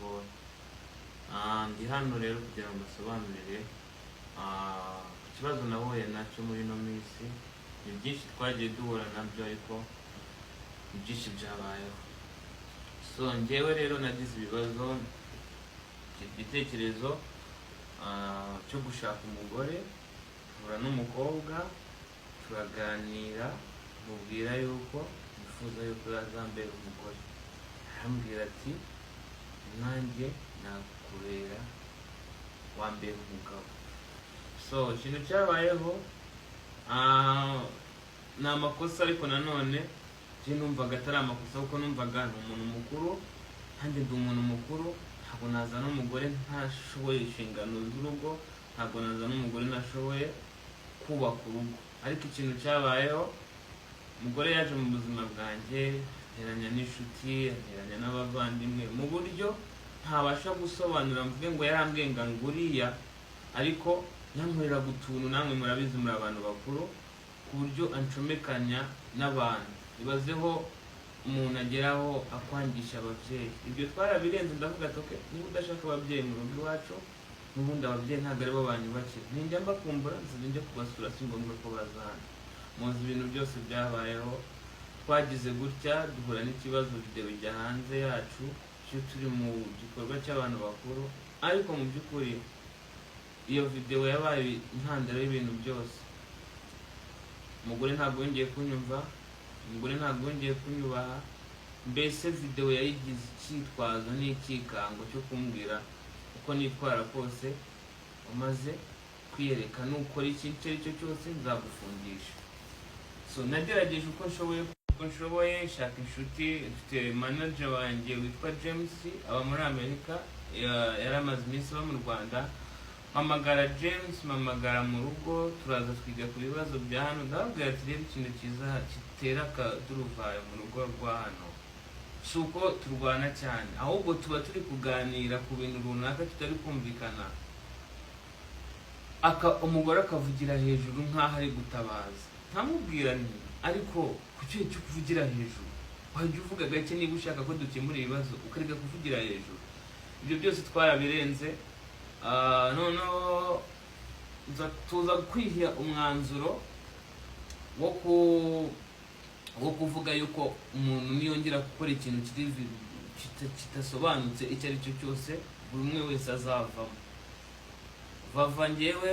gatoya. Ndi hano rero kugira ngo mbasobanurire ku kibazo nahuye nacyo muri ino minsi. Ni byinshi twagiye duhura nabyo ariko ni byinshi byabayeho. So njyewe rero nagize ibibazo, igitekerezo cyo gushaka umugore, mpura n'umukobwa turaganira, mubwira yuko nifuza yuko yazambera umugore. Arambwira ati nanjye nakubera wambera umugabo. So ikintu cyabayeho ni amakosa, ariko nanone njye numvaga atari amakosa kuko numvaga ni umuntu mukuru, nanjye ndi umuntu mukuru, ntabwo nazana umugore ntashoboye inshingano z'urugo, ntabwo nazana umugore ntashoboye kubaka urugo. Ariko ikintu cyabayeho, umugore yaje mu buzima bwanjye, anteranya n'inshuti, anteranya n'abavandimwe mu buryo ntabasha gusobanura, mvuge ngo yarambwiye ngo nguriya, ariko yankoreraga utuntu, namwe murabizi muri abantu bakuru, ku buryo ancomekanya n'abantu. Ibazeho umuntu ageraho akwangisha ababyeyi. Ibyo twarabirenze, ndavuga ati okay, niba udashaka ababyeyi mu rugo iwacu, n'ubundi ababyeyi ntabwo aribo banyubakira, ninjya mbakumbura nzajya kubasura, si ngombwa ko bazana. Muzi ibintu byose byabayeho, twagize gutya duhura n'ikibazo, video ijya hanze yacu, cyo turi mu gikorwa cy'abantu bakuru, ariko mu by'ukuri iyo video yabaye intandaro y'ibintu byose. Umugore ntabwo yongeye kunyumva, umugore ntabwo yongeye kunyubaha, mbese video yayigize icyitwazo n'ikikango cyo kumbwira uko nitwara kose, umaze kwiyereka nukora ikintu icyo ari cyo cyose nzagufungisha. So nagerageje uko nshoboye, shaka inshuti, mfite manager wanjye witwa James, aba muri Amerika, yari amaze iminsi aba mu Rwanda. Mpamagara James, mpamagara mu rugo, turaza twiga ku bibazo bya hano. Ndababwira ati rero ikintu cyiza gitera akaduruvayo mu rugo rwa hano si uko turwana cyane, ahubwo tuba turi kuganira ku bintu runaka tutari kumvikana, umugore akavugira hejuru nk'aho ari gutabaza. Ntamubwira nti ariko kuki cyo kuvugira hejuru, wajya uvuga gake niba ushaka ko dukemura ibibazo, ukareka kuvugira hejuru. Ibyo byose twarabirenze. Noneho tuza kwiha umwanzuro wo kuvuga yuko umuntu niyongera gukora ikintu kitasobanutse icyo ari cyo cyose, buri umwe wese azavamo. Vava njyewe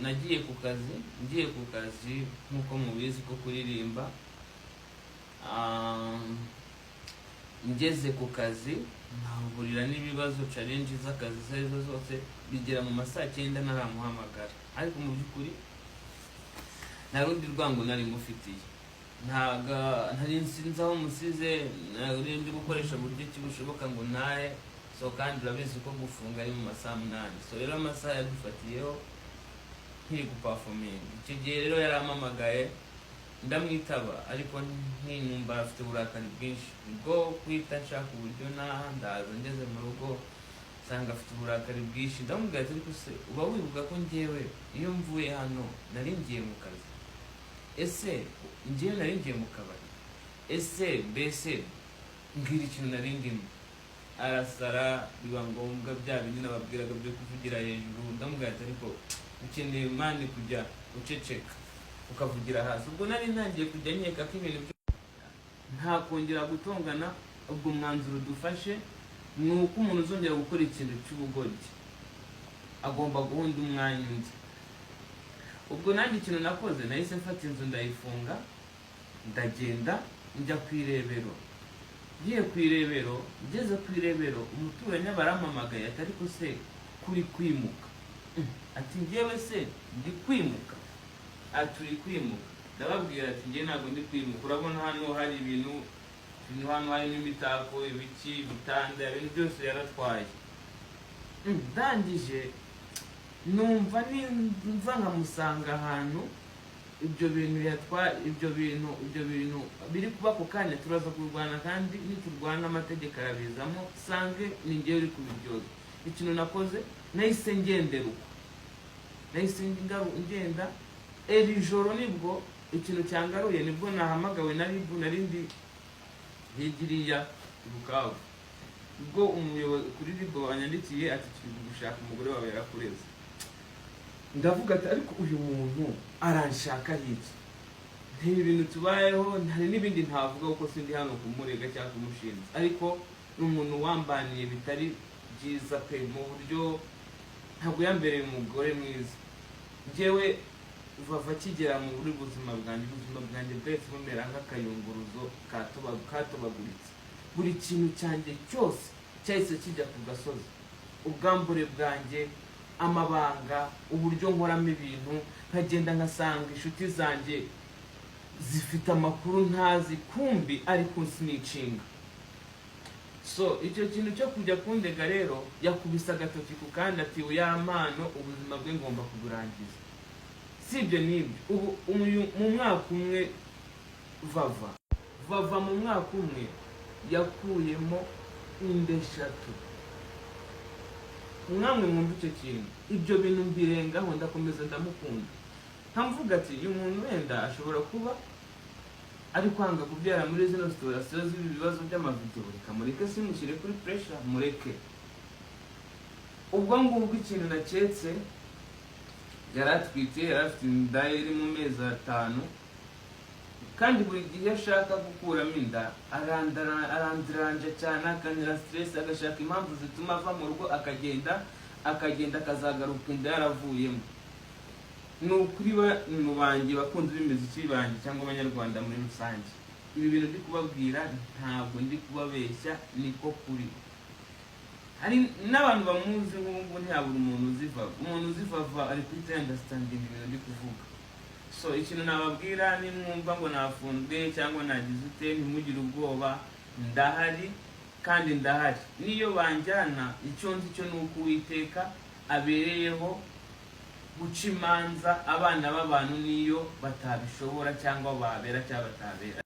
nagiye ku kazi, ngiye ku kazi nk'uko mubizi ko kuririmba. Ngeze ku kazi nahurira n'ibibazo, challenge z'akazi zarizo zose, bigera mu masaa 9 naramuhamagara, ariko mu by'ukuri nta rundi rwango nari mufitiye, ntari nsinzi aho musize, nari ndi gukoresha buryo ki bushoboka ngo ntahe. So kandi urabizi ko gufunga ari mu masaa 8, so rero amasaha yadufatiyeho nkiri guperforming. Icyo gihe rero yarampamagaye, ndamwitaba, ariko ntinumva afite uburakari bwinshi bwo kwita nshaka uburyo ndaza. Ngeze mu rugo nsanga afite uburakari bwinshi, ndamubwira ati ariko se uba wibuka ko njyewe iyo mvuye hano nari ngiye mu kazi? Ese njyewe nari ngiye mu kabari? Ese mbese mbwira ikintu nari ndimo. Arasara, biba ngombwa bya bindi nababwiraga byo kuvugira hejuru. Ndamubwira ati ariko ukeneye mani kujya uceceka ukavugira hasi. Ubwo nari ntangiye kujya nkeka ko ibintu nta kongera gutongana. Ubwo mwanzuro dufashe ni uko umuntu uzongera gukora ikintu cy'ubugoryi agomba guhunda umwanya undi. Ubwo nanjye ikintu nakoze, nahise mfata inzu ndayifunga, ndagenda njya ku irebero. Ngiye ku irebero, ngeze ku irebero, umuturanyi barampamagaye ati ariko se kuri kwimuka? Ati njyewe se ndi kwimuka? Turi kwimuka. Ndababwira ati njye ntabwo ndi kwimuka, urabona hano hari ibintu hano harimo imitako, ibiki, bitanda, ibintu byose yaratwaye. Ndangije numva nimva nkamusanga ahantu, ibyo bintu yatwaye, ibyo bintu biri kuba ku kanya turaza kurwana, kandi niturwana amategeko arabizamo, sange ni njyewe uri kubiryoza. Ikintu nakoze, nahise ngendera uko, nahise ngenda. Iri joro nibwo ikintu cyangaruye, nibwo nahamagawe na RIB, narindi higiriya Bukavu. ubwo umuyobozi kuri ribo wanyandikiye ati turi gushaka umugore wawe yarakureze, ndavuga ati ariko uyu muntu aranshaka iki? Ntibi bintu tubayeho, hari n'ibindi ntavuga kuko sindi hano kumurega cyangwa kumushinja, ariko n'umuntu wambaniye bitari byiza pe, mu buryo ntabwo yambereye umugore mwiza. Njyewe Vava kigera mu buzima bwanjye bwahise bumera nk'akayunguruzo katobaguritse. Buri kintu cyanjye cyose cyahise kijya ku gasozi. Ubwambure bwanjye, amabanga, uburyo nkoramo ibintu, nkagenda ngasanga inshuti zanjye zifite amakuru ntazi, kumbi ariko sinicinga. So icyo kintu cyo kujya kundega rero, yakubise agatoki ku kandi ati uya mpano ubuzima bwe ngomba kuburangiza. Sibyo nibyo, ubu mu mwaka umwe Vava mu mwaka umwe yakuyemo inda 3. Mwamwe mwumva icyo kintu, ibyo bintu mbirengaho, ndakomeza ndamukunda. Nkamvuga ati uyu muntu wenda ashobora kuba ari kwanga kubyara muri zino situasiyo z'ibi bibazo by'amavideo, reka mureke simushyire kuri pressure, mureke. Ubwo ngubwo ikintu naketse, yaratwite, yarafite inda iri mu mezi 5, kandi buri gihe ashaka gukuramo inda arandiranja cyane, akanira stress, agashaka impamvu zituma ava mu rugo, akagenda akazagaruka inda yaravuyemo. Nukuri mu banjye bakunze b'imiziki banjye cyangwa abanyarwanda muri rusange, ibi bintu ndi kubabwira ntabwo ndi kubabeshya, niko kuri. Hari n'abantu bamuzi nk'ubu ntihabura umuntu uzivava ari kwita understanding ibintu ndi kuvuga. So ikintu nababwira, nimwumva ngo nafunzwe cyangwa nagize ute, ntimugire ubwoba, ndahari kandi ndahari. Niyo banjyana, icyo nzi cyo nuko Uwiteka abereyeho guca imanza abana b'abantu niyo batabishobora cyangwa babera cyangwa batabera.